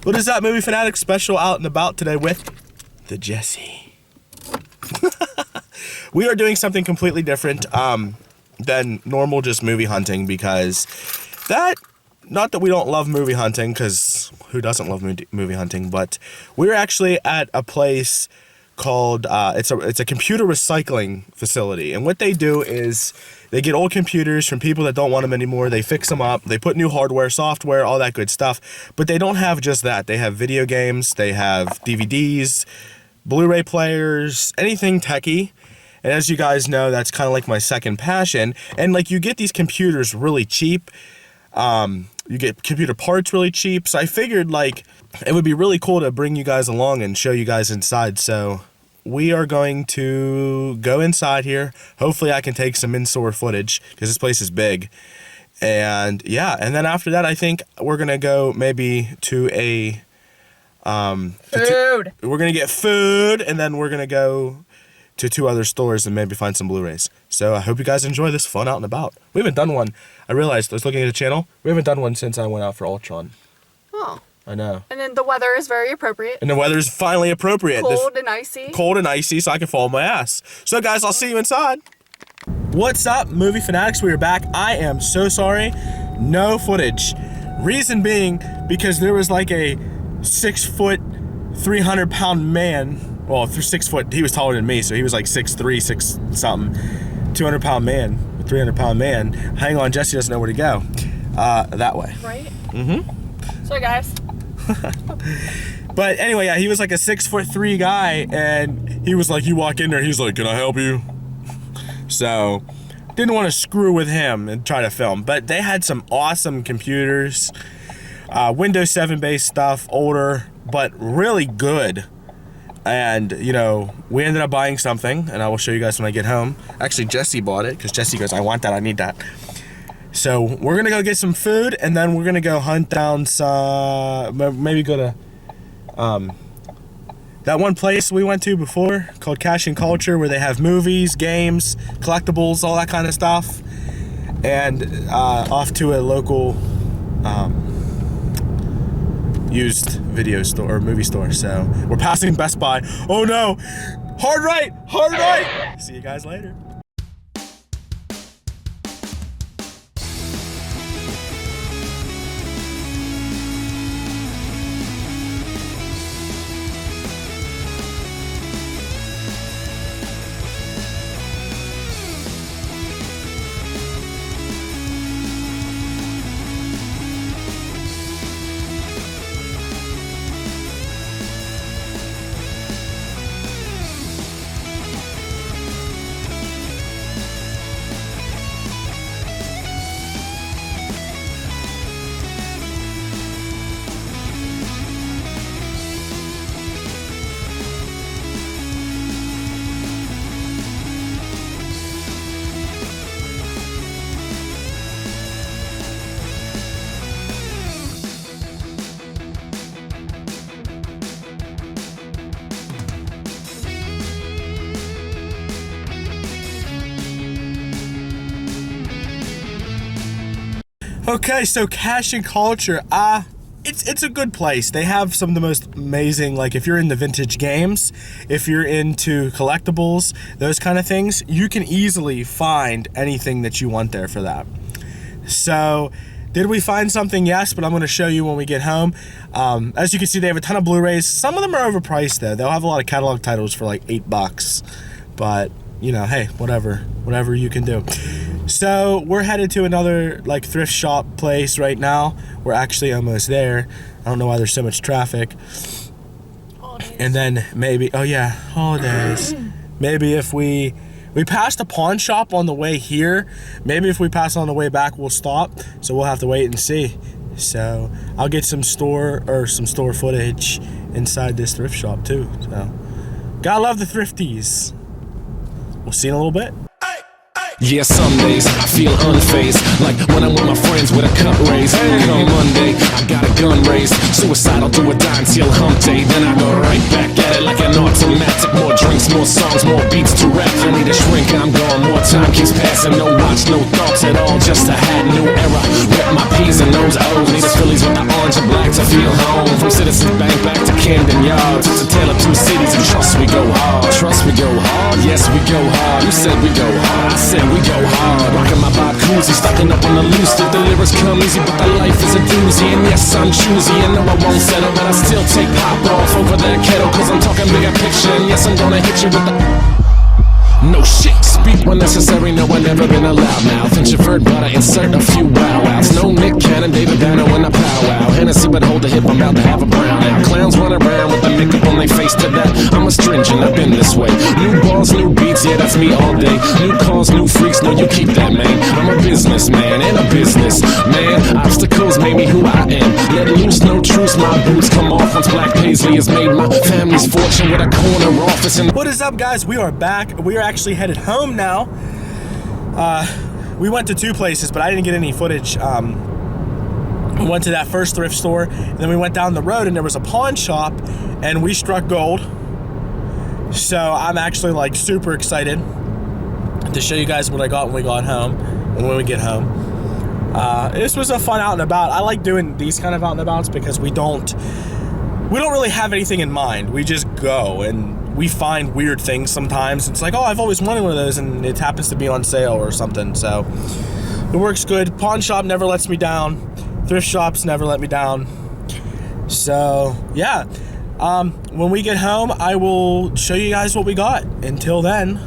What is that, Movie Fanatic special out and about today with the Jesse. We are doing something completely different than normal just movie hunting because not that we don't love movie hunting, because who doesn't love movie hunting, but we're actually at a place called, it's a computer recycling facility. And what they do is they get old computers from people that don't want them anymore. They fix them up. They put new hardware, software, all that good stuff. But they don't have just that. They have video games. They have DVDs, Blu-ray players, anything techie. And as you guys know, that's kind of like my second passion. And like, you get these computers really cheap. You get computer parts really cheap. So I figured like it would be really cool to bring you guys along and show you guys inside. So we are going to go inside here. Hopefully I can take some in-store footage because this place is big. And yeah, and then after that, I think we're going to go maybe to a, food. We're going to get food, and then we're going to go to 2 other stores and maybe find some Blu-rays. So I hope you guys enjoy this fun out and about. We haven't done one. I realized, I was looking at the channel, we haven't done one since I went out for Ultron. Oh. I know. And then the weather is very appropriate. And the weather is finally appropriate. Cold and icy. Cold and icy, so I can fall on my ass. So guys, I'll see you inside. What's up, movie fanatics? We are back. I am so sorry. No footage. Reason being, because there was like a 6 foot, 300 pound man. Well, for 6 foot, he was taller than me, so he was like 6'3", 6 something. 200 pound man, 300 pound man. Hang on, Jesse doesn't know where to go. That way. Right? Mm-hmm. Sorry, guys. But anyway, yeah, he was like a 6'3" guy, and he was like, you walk in there, he's like, can I help you? So, didn't want to screw with him and try to film. But they had some awesome computers, Windows 7 based stuff, older, but really good. And, you know, we ended up buying something, and I will show you guys when I get home. Actually, Jesse bought it, because Jesse goes, I want that, I need that. So, we're going to go get some food, and then we're going to go hunt down some, maybe go to, that one place we went to before, called Cash and Culture, where they have movies, games, collectibles, all that kind of stuff. And, off to a local, used video store or movie store. So we're passing Best Buy. Oh no, hard right. See you guys later. Okay, so Cash and Culture, it's a good place. They have some of the most amazing, like if you're into vintage games, if you're into collectibles, those kind of things, you can easily find anything that you want there for that. So, did we find something? Yes, but I'm going to show you when we get home. As you can see, they have a ton of Blu-rays. Some of them are overpriced though. They'll have a lot of catalog titles for like $8, but you know, hey, whatever you can do. So we're headed to another like thrift shop place right now. We're actually almost there. I don't know why there's so much traffic. Holidays. And then maybe, oh yeah, holidays. Maybe if we passed a pawn shop on the way here. Maybe if we pass on the way back, we'll stop. So we'll have to wait and see. So I'll get some store footage inside this thrift shop too. So gotta love the thrifties. We'll see you in a little bit. Yeah, some days I feel unfazed, like when I'm with my friends with a cup raised. Come Monday, I got a gun raised. Suicidal do or die until hump day. Then I go right back at it like an automatic. More drinks, more songs, more beats to rap. I need a shrink, I'm gone. More time keeps passing. No watch, no thoughts at all. Just a hat, new era. Rep my P's and those O's. Need the Phillies with the orange and black to feel home. From Citizen go hard. You said we go hard, I said we go hard. Rocking my Bob Cousy, stocking up on the loose. If the lyrics come easy, but the life is a doozy. And yes, I'm choosy, and no, I won't settle, but I still take pop off over that kettle. Cause I'm talking bigger picture, and yes, I'm gonna hit you with the no shit, speak when necessary, no, I've never been a loudmouth. Introvert, but I insert a few wow-wows. No Nick Cannon, David Banner when I powwow. Hennessy, but hold the hip, I'm about to have a brown out. Clowns run around with the makeup on their face to that. I'm astringent, I've been this way. New balls, new beats, yeah, that's me all day. New cars, new freaks, no, you keep that, man. I'm a businessman and a business man. Obstacles made me who I am. Let loose, no truce, my boots come off once Black Paisley has made my family's fortune with a corner office. And what is up, guys? We are back. We are actually headed home now. We went to two places, but I didn't get any footage. We went to that first thrift store, and then we went down the road, and there was a pawn shop, and we struck gold. So I'm actually like super excited to show you guys what I got when we got home, and when we get home. This was a fun out and about. I like doing these kind of out and abouts because we don't really have anything in mind. We just go and we find weird things sometimes. It's like, oh, I've always wanted one of those, and it happens to be on sale or something. So it works good. Pawn shop never lets me down. Thrift shops never let me down. So yeah, when we get home, I will show you guys what we got. Until then,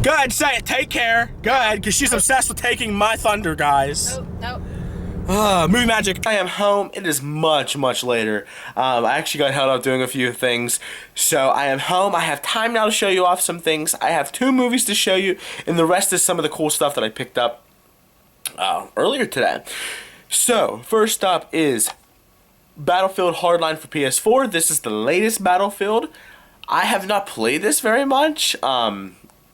go ahead, say it. Take care. Go ahead, because she's obsessed with taking my thunder, guys. Nope. Movie magic. I am home. It is much, much later. I actually got held up doing a few things. So I am home. I have time now to show you off some things. I have 2 movies to show you, and the rest is some of the cool stuff that I picked up earlier today. So, first up is Battlefield Hardline for PS4. This is the latest Battlefield. I have not played this very much.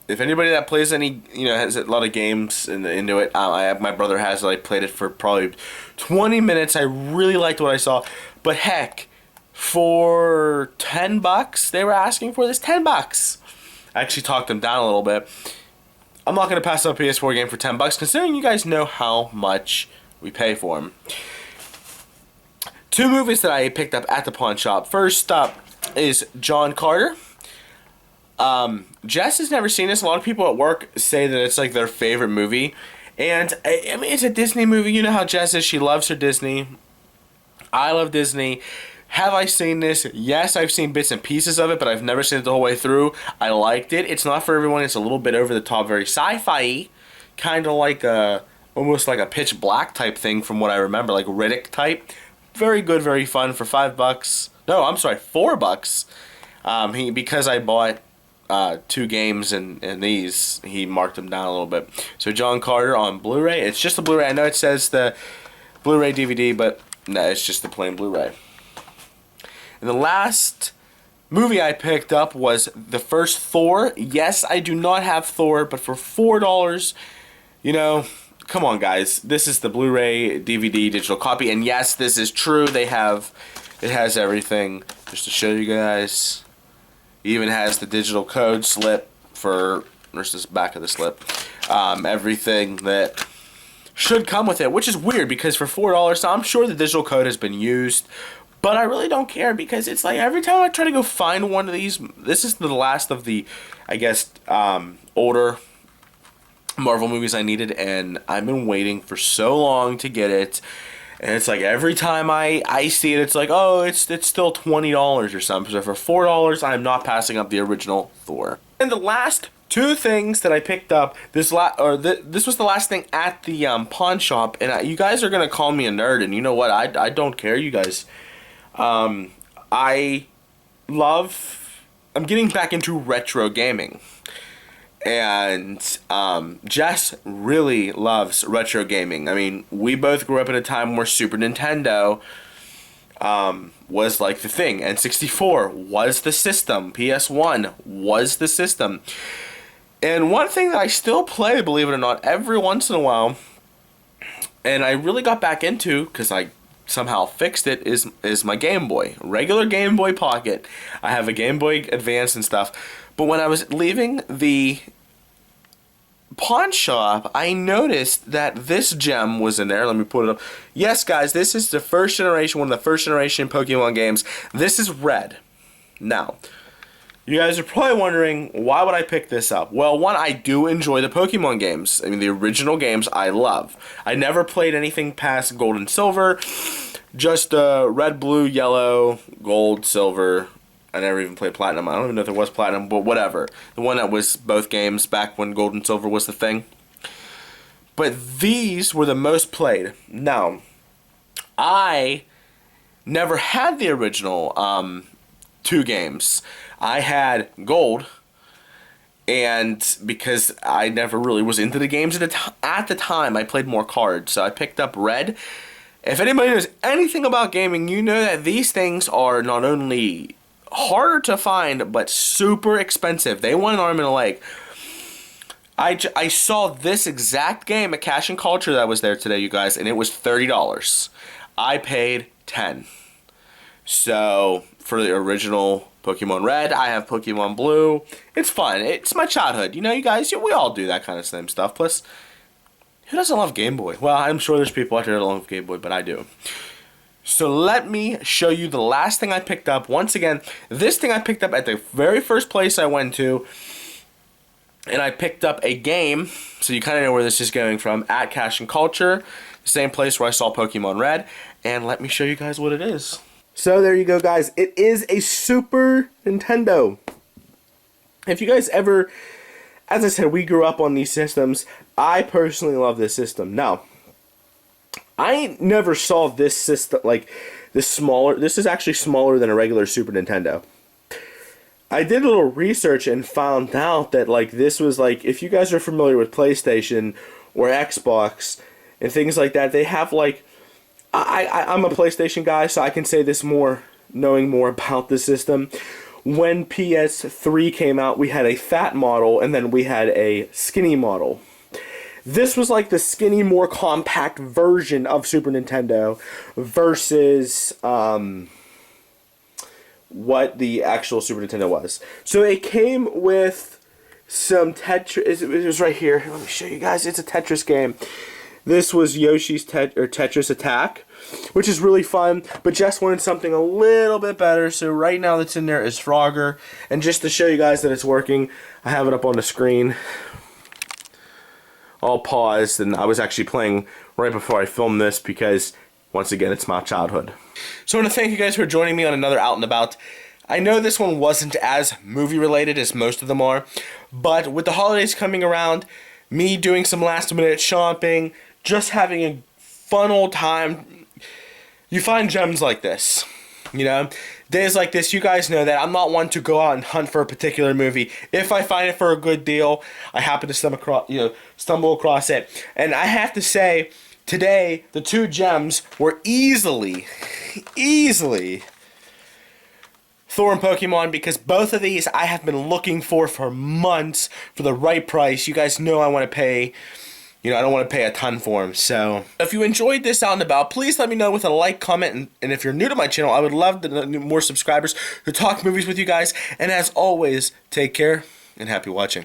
If anybody that plays any, has a lot of games into it, my brother has. I played it for probably 20 minutes. I really liked what I saw. But heck, for $10, they were asking for this. $10. I actually talked them down a little bit. I'm not going to pass up a PS4 game for $10, considering you guys know how much we pay for them. 2 movies that I picked up at the pawn shop. First up is John Carter. Jess has never seen this. A lot of people at work say that it's like their favorite movie. And, I mean, it's a Disney movie. You know how Jess is. She loves her Disney. I love Disney. Have I seen this? Yes, I've seen bits and pieces of it, but I've never seen it the whole way through. I liked it. It's not for everyone. It's a little bit over the top, very sci-fi-y. Kind of like almost like a Pitch Black type thing from what I remember, like Riddick type. Very good, very fun for $5. No, I'm sorry, $4. Because I bought 2 games and these, he marked them down a little bit. So John Carter on Blu-ray. It's just a Blu-ray. I know it says the Blu-ray DVD, but no, it's just the plain Blu-ray. And the last movie I picked up was the first Thor. Yes, I do not have Thor, but for $4, come on, guys. This is the Blu-ray DVD digital copy, and yes, this is true. It has everything. Just to show you guys. It even has the digital code slip for, there's this back of the slip, everything that should come with it, which is weird because for $4, I'm sure the digital code has been used, but I really don't care because it's like every time I try to go find one of these, this is the last of the, I guess, older Marvel movies I needed, and I've been waiting for so long to get it. And it's like every time I see it, it's like, oh, it's still $20 or something. So for $4, I'm not passing up the original Thor. And the last 2 things that I picked up, this was the last thing at the pawn shop. And you guys are gonna call me a nerd, and you know what? I don't care, you guys. I'm getting back into retro gaming. And Jess really loves retro gaming. I mean, we both grew up at a time where Super Nintendo was like the thing. N64 was the system. PS1 was the system. And one thing that I still play, believe it or not, every once in a while, and I really got back into, because I somehow fixed it, is my Game Boy. Regular Game Boy Pocket. I have a Game Boy Advance and stuff. But when I was leaving the pawn shop, I noticed that this gem was in there. Let me put it up. Yes, guys, this is the first generation, one of the first generation Pokemon games. This is red. Now, you guys are probably wondering, why would I pick this up? Well, one, I do enjoy the Pokemon games. I mean, the original games I love. I never played anything past Gold and Silver. Just red, blue, yellow, gold, silver. I never even played Platinum. I don't even know if there was Platinum, but whatever. The one that was both games back when Gold and Silver was the thing. But these were the most played. Now, I never had the original 2 games. I had Gold, and because I never really was into the games at the time, I played more cards, so I picked up Red. If anybody knows anything about gaming, you know that these things are not only harder to find, but super expensive. They want an arm and a leg. I saw this exact game at Cash and Culture that was there today, you guys, and it was $30. I paid $10. So, for the original Pokemon Red, I have Pokemon Blue. It's fun. It's my childhood. You know, you guys, we all do that kind of same stuff. Plus, who doesn't love Game Boy? Well, I'm sure there's people out there that love Game Boy, but I do. So let me show you the last thing I picked up. Once again, this thing I picked up at the very first place I went to. And I picked up a game, so you kind of know where this is going from, at Cash and Culture. The same place where I saw Pokemon Red. And let me show you guys what it is. So there you go, guys. It is a Super Nintendo. If you guys ever, as I said, we grew up on these systems. I personally love this system. Now, I never saw this system, like, this smaller. This is actually smaller than a regular Super Nintendo. I did a little research and found out that, like, this was, like, if you guys are familiar with PlayStation or Xbox and things like that, they have, like, I'm a PlayStation guy, so I can say this more, knowing more about the system. When PS3 came out, we had a fat model, and then we had a skinny model. This was like the skinny, more compact version of Super Nintendo versus what the actual Super Nintendo was. So it came with some Tetris. It was right here. Let me show you guys. It's a Tetris game. This was Yoshi's Tetris Attack, which is really fun, but Jess wanted something a little bit better, so right now that's in there is Frogger. And just to show you guys that it's working, I have it up on the screen. All paused, and I was actually playing right before I filmed this because, once again, it's my childhood. So I want to thank you guys for joining me on another Out and About. I know this one wasn't as movie related as most of them are, but with the holidays coming around, me doing some last minute shopping, just having a fun old time, you find gems like this. You know, days like this, you guys know that I'm not one to go out and hunt for a particular movie. If I find it for a good deal, I happen to stumble across it. And I have to say, today, the 2 gems were easily Thor and Pokemon, because both of these I have been looking for months for the right price. You guys know I want to pay, I don't want to pay a ton for them. So if you enjoyed this Out and About, please let me know with a like, comment, and if you're new to my channel, I would love more subscribers to talk movies with you guys. And as always, take care and happy watching.